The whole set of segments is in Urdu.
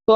تو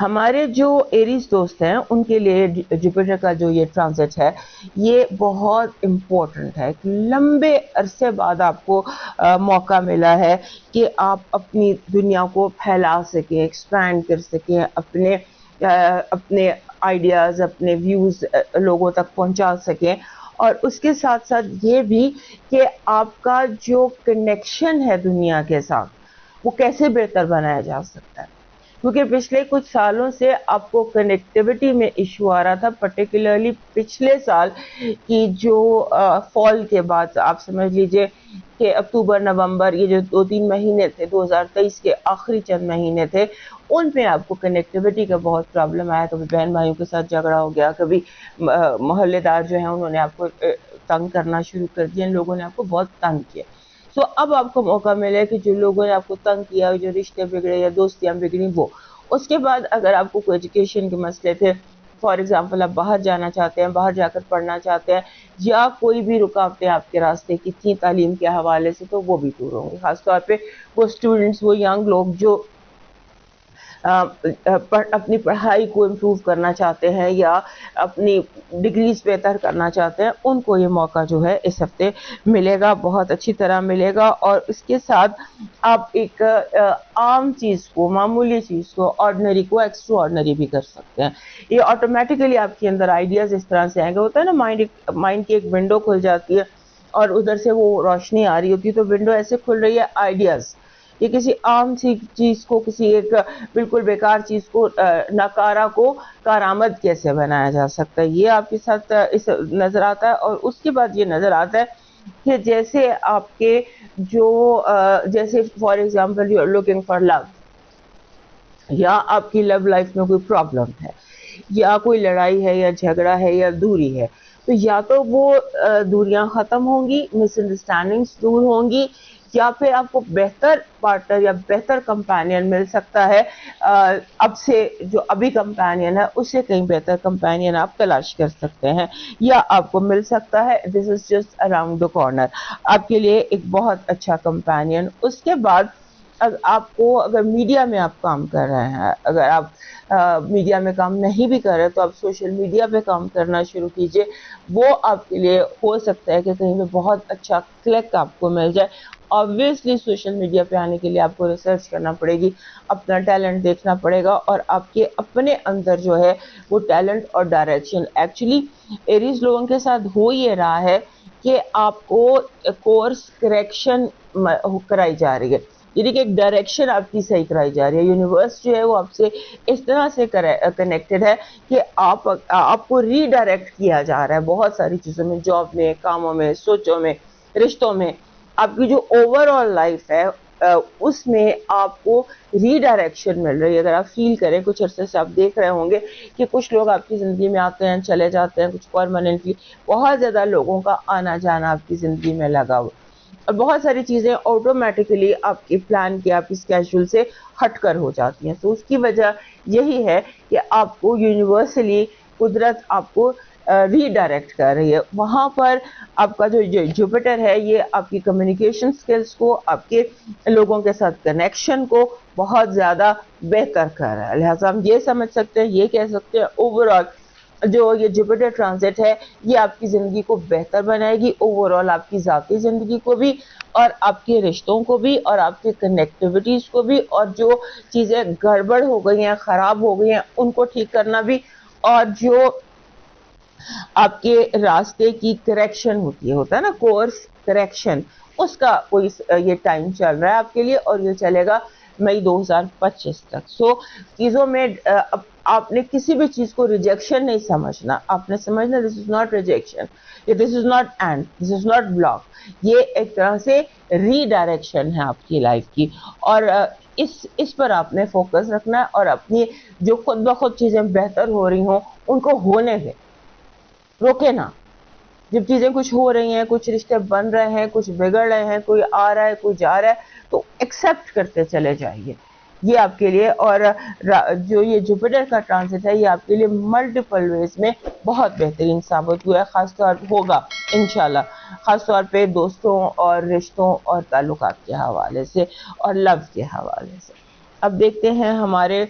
ہمارے جو ایریز دوست ہیں ان کے لیے جوپیٹر کا جو یہ ٹرانزٹ ہے یہ بہت امپورٹنٹ ہے. لمبے عرصے بعد آپ کو موقع ملا ہے کہ آپ اپنی دنیا کو پھیلا سکیں, ایکسپینڈ کر سکیں, اپنے آئیڈیاز, اپنے ویوز لوگوں تک پہنچا سکیں. اور اس کے ساتھ ساتھ یہ بھی کہ آپ کا جو کنیکشن ہے دنیا کے ساتھ وہ کیسے بہتر بنایا جا سکتا ہے. کیونکہ پچھلے کچھ سالوں سے آپ کو کنیکٹیوٹی میں ایشو آ رہا تھا, پرٹیکولرلی پچھلے سال کی جو فال کے بعد آپ سمجھ لیجئے کہ اکتوبر نومبر یہ جو 2-3 مہینے تھے 2023 کے آخری چند مہینے تھے, ان میں آپ کو کنیکٹیوٹی کا بہت پرابلم آیا. کبھی بہن بھائیوں کے ساتھ جھگڑا ہو گیا, کبھی محلے دار جو ہیں انہوں نے آپ کو تنگ کرنا شروع کر دیا, ان لوگوں نے آپ کو بہت تنگ کیا. سو اب آپ کو موقع ملے کہ جو لوگوں نے آپ کو تنگ کیا, جو رشتے بگڑے یا دوستیاں بگڑی, وہ اس کے بعد اگر آپ کو کوئی ایجوکیشن کے مسئلے تھے, فار ایگزامپل آپ باہر جانا چاہتے ہیں, باہر جا کر پڑھنا چاہتے ہیں, یا کوئی بھی رکاوٹیں آپ کے راستے کی تھیں تعلیم کے حوالے سے, تو وہ بھی دور ہوں گی. خاص طور پہ وہ اسٹوڈنٹس, وہ ینگ لوگ جو اپنی پڑھائی کو امپروو کرنا چاہتے ہیں یا اپنی ڈگریز بہتر کرنا چاہتے ہیں, ان کو یہ موقع جو ہے اس ہفتے ملے گا, بہت اچھی طرح ملے گا. اور اس کے ساتھ آپ ایک عام چیز کو, معمولی چیز کو, آرڈنری کو ایکسٹرا آرڈنری بھی کر سکتے ہیں. یہ آٹومیٹیکلی آپ کے اندر آئیڈیاز اس طرح سے آئیں گے. ہوتا ہے نا مائنڈ کی ایک ونڈو کھل جاتی ہے اور ادھر سے وہ روشنی آ رہی ہوتی ہے, تو ونڈو ایسے کھل رہی ہے آئیڈیاز. یہ کسی عام سی چیز کو, کسی ایک بالکل بیکار چیز کو, ناکارہ کو کارآمد کیسے بنایا جا سکتا ہے, یہ آپ کے ساتھ اس نظر آتا ہے. اور اس کے بعد یہ نظر آتا ہے کہ جیسے آپ کے جو جیسے for example you are looking for love, یا آپ کی لو لائف میں کوئی پرابلم ہے, یا کوئی لڑائی ہے, یا جھگڑا ہے, یا دوری ہے, تو یا تو وہ دوریاں ختم ہوں گی, مس انڈرسٹینڈنگس دور ہوں گی, یا پھر آپ کو بہتر پارٹنر یا بہتر کمپینین مل سکتا ہے. اب سے جو ابھی کمپینین ہے اس سے کہیں بہتر کمپینین آپ تلاش کر سکتے ہیں, یا آپ کو مل سکتا ہے. This is just around the corner, آپ کے لیے ایک بہت اچھا کمپینین. اس کے بعد آپ کو اگر میڈیا میں آپ کام کر رہے ہیں, اگر آپ میڈیا میں کام نہیں بھی کر رہے تو آپ سوشل میڈیا پہ کام کرنا شروع کیجئے. وہ آپ کے لیے ہو سکتا ہے کہ کہیں پہ بہت اچھا کلک آپ کو مل جائے. آبویسلی سوشل میڈیا پہ آنے کے لیے آپ کو ریسرچ کرنا پڑے گی, اپنا ٹیلنٹ دیکھنا پڑے گا, اور آپ کے اپنے اندر جو ہے وہ ٹیلنٹ اور ڈائریکشن. ایکچولی ایریز لوگوں کے ساتھ ہو یہ رہا ہے کہ آپ کو کورس کریکشن کرائی جا رہی ہے, یعنی کہ ایک ڈائریکشن آپ کی صحیح کرائی جا رہی ہے. یونیورس جو ہے وہ آپ سے اس طرح سے کنیکٹڈ ہے کہ آپ کو ری ڈائریکٹ کیا جا رہا ہے بہت ساری چیزوں میں, جاب میں, کاموں میں, سوچوں میں, رشتوں میں. آپ کی جو اوور آل لائف ہے اس میں آپ کو ری ڈائریکشن مل رہی ہے. اگر آپ فیل کریں, کچھ عرصے سے آپ دیکھ رہے ہوں گے کہ کچھ لوگ آپ کی زندگی میں آتے ہیں, چلے جاتے ہیں, کچھ پرماننٹلی, بہت زیادہ لوگوں کا آنا جانا آپ کی زندگی میں لگا ہوا, اور بہت ساری چیزیں آٹومیٹیکلی آپ کے پلان کے, آپ کی اسکیجول سے ہٹ کر ہو جاتی ہیں. تو اس کی وجہ یہی ہے کہ آپ کو یونیورسلی قدرت آپ کو ری ڈائریکٹ کر رہی ہے. وہاں پر آپ کا جو جوپیٹر ہے یہ آپ کی کمیونیکیشن سکلز کو, آپ کے لوگوں کے ساتھ کنیکشن کو بہت زیادہ بہتر کر رہا ہے. لہٰذا ہم یہ سمجھ سکتے ہیں, یہ کہہ سکتے ہیں اوور آل جو یہ جوپیٹر ٹرانزٹ ہے یہ آپ کی زندگی کو بہتر بنائے گی, اوور آل آپ کی ذاتی زندگی کو بھی, اور آپ کے رشتوں کو بھی, اور آپ کی کنیکٹیوٹیز کو بھی, اور جو چیزیں گڑبڑ ہو گئی ہیں, خراب ہو گئی ہیں, ان کو ٹھیک کرنا بھی, اور جو آپ کے راستے کی کریکشن ہوتی ہے, ہوتا ہے نا کورس کریکشن, اس کا کوئی یہ ٹائم چل رہا ہے آپ کے لیے, اور یہ چلے گا مئی 2025 تک. سو چیزوں میں آپ نے کسی بھی چیز کو ریجیکشن نہیں سمجھنا, آپ نے سمجھنا this is not rejection, this is not end, this is not block. یہ ایک طرح سے ری ڈائریکشن ہے آپ کی لائف کی, اور اس پر آپ نے فوکس رکھنا ہے, اور اپنی جو خود بخود چیزیں بہتر ہو رہی ہوں ان کو ہونے دیں, روکے نا. جب چیزیں کچھ ہو رہی ہیں, کچھ رشتے بن رہے ہیں, کچھ بگڑ رہے ہیں, کوئی آ رہا ہے, کوئی جا رہا ہے, تو ایکسپٹ کرتے چلے جائیے. یہ آپ کے لیے، اور جو یہ جوپیٹر کا ٹرانزٹ ہے یہ آپ کے لیے ملٹیپل ویز میں بہت بہترین ثابت ہوا ہے، خاص طور ہوگا انشاءاللہ، خاص طور پہ دوستوں اور رشتوں اور تعلقات کے حوالے سے اور لفظ کے حوالے سے۔ اب دیکھتے ہیں ہمارے